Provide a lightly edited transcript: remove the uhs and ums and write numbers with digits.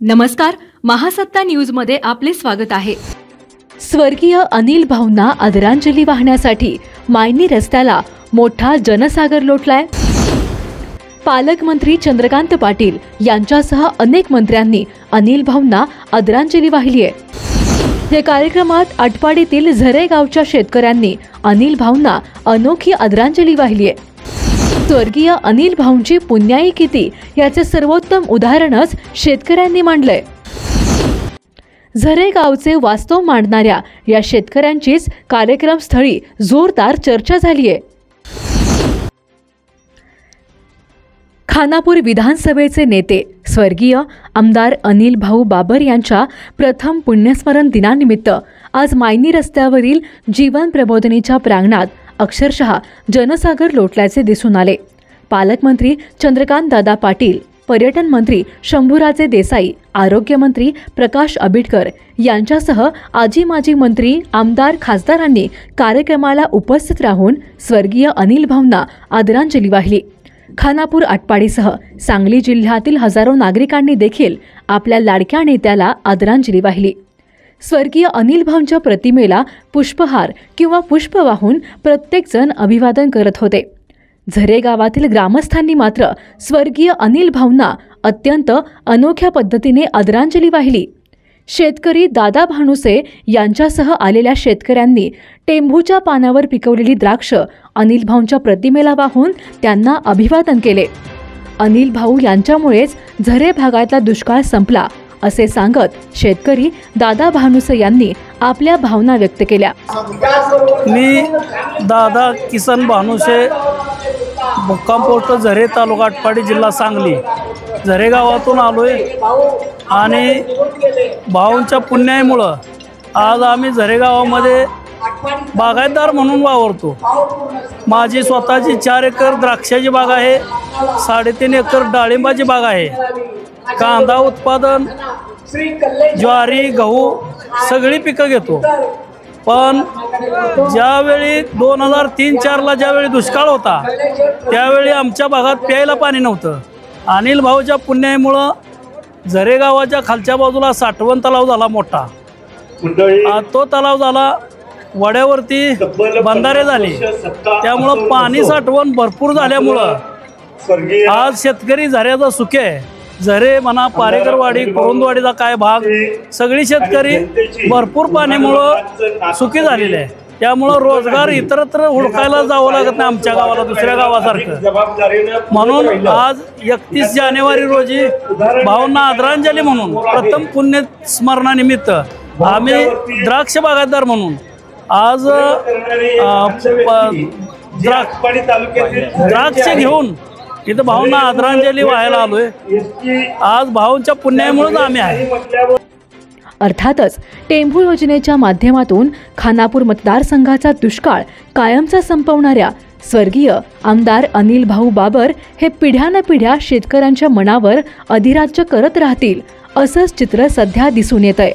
नमस्कार, महासत्ता न्यूजमध्ये आपले स्वागत आहे। स्वर्गीय अनिल भाऊंना आदरांजली वाहण्यासाठी मायनी रस्त्याला मोठा जनसागर लोटलाय। पालकमंत्री चंद्रकांत पाटील यांच्यासह अनेक मंत्र्यांनी अनिल भाऊंना आदरांजली वाहिली आहे। या कार्यक्रमात आटपाडीतील झरे गावच्या शेतकऱ्यांनी अनिल भाऊंना अनोखी आदरांजली वाहिली आहे। स्वर्गीय अनिल भाऊंची पुण्याई किती याचे सर्वोत्तम उदाहरणच शेतकऱ्यांनी मांडलंय। झरे गावचे वास्तव मांडणाऱ्या या शेतकऱ्यांचीच कार्यक्रमस्थळी जोरदार चर्चा झाली आहे। खानापूर विधानसभेचे नेते स्वर्गीय आमदार अनिल भाऊ बाबर यांच्या प्रथम पुण्यस्मरण दिनानिमित्त आज मायनी रस्त्यावरील जीवन प्रबोधिनीच्या प्रांगणात अक्षरशः जनसागर लोटल्याचे दिसून आले। पालकमंत्री चंद्रकांत दादा पाटील, पर्यटन मंत्री शंभूराजे देसाई, आरोग्य मंत्री प्रकाश आंबेडकर यांच्यासह आजी माजी मंत्री, आमदार, खासदारांनी कार्यक्रमाला उपस्थित राहून स्वर्गीय अनिल भाऊंना आदरांजली वाहिली। खानापूर आटपाडीसह सांगली जिल्ह्यातील हजारो नागरिकांनी देखील आपल्या लाडक्या नेत्याला आदरांजली वाहिली। स्वर्गीय अनिल भाऊंच्या प्रतिमेला पुष्पहार किंवा पुष्प वाहून प्रत्येक जण अभिवादन करत होते। झरे गावातील ग्रामस्थांनी मात्र स्वर्गीय अनिल भाऊंना अत्यंत अनोख्या पद्धतीने आदरांजली वाहिली। शेतकरी दादा भानुसे यांच्यासह आलेल्या शेतकऱ्यांनी टेंभूच्या पानावर पिकवलेली द्राक्ष अनिल भाऊंच्या प्रतिमेला वाहून त्यांना अभिवादन केले। अनिल भाऊ यांच्यामुळेच झरे भागातला दुष्काळ संपला असे सांगत शेतकरी दादा भानुसे यांनी आपल्या भावना व्यक्त केल्या। मी दादा किसन भानुसे, मुक्काम पोस्ट झरे, तालुका आटपाडी, जिल्हा सांगली, झरे गावातून आलोय आणि भाऊंच्या पुण्याईमुळं आज आम्ही झरे गावामध्ये बागायतदार म्हणून वावरतो। माझी स्वतःची 4 एकर द्राक्षाची बाग आहे, 3.5 एकर डाळिंबाची बाग आहे। कांदा उत्पादन, ज्वारी, गहू सगळी पिकं घेतो। पण ज्यावेळी 2003-04ला ज्यावेळी दुष्काळ होता त्यावेळी आमच्या भागात प्यायला पाणी नव्हतं। अनिल भाऊच्या पुण्याईमुळं झरे गावाच्या खालच्या बाजूला साठवण तलाव झाला मोठा। तो तलाव झाला, वड्यावरती बंधारे झाले, त्यामुळं पाणी साठवण भरपूर झाल्यामुळं आज शेतकरी झऱ्याचा सुखे आहे। झरे म्हणा, पारेकरवाडी, कुरुंदवाडीचा काय भाग सगळी शेतकरी भरपूर पाण्यामुळं सुखी झालेले आहे। त्यामुळं रोजगार इतरत्र हुडकायला जावं लागत नाही आमच्या गावाला दुसऱ्या गावासारखं। म्हणून आज 31 जानेवारी रोजी भाऊंना आदरांजली म्हणून प्रथम पुण्यस्मरणानिमित्त आम्ही द्राक्ष बागायतदार म्हणून आज द्राक्ष घेऊन इथं भाऊंना आदरांजली व्हायला आलोय। आज भाऊंच्या पुण्यामुळेच आम्ही आहे। अर्थातच टेंभू योजनेच्या माध्यमातून खानापूर मतदारसंघाचा दुष्काळ कायमचा संपवणाऱ्या स्वर्गीय आमदार अनिल भाऊ बाबर हे पिढ्यानपिढ्या शेतकऱ्यांच्या मनावर अधिराज्य करत राहतील असंच चित्र सध्या दिसून येतंय।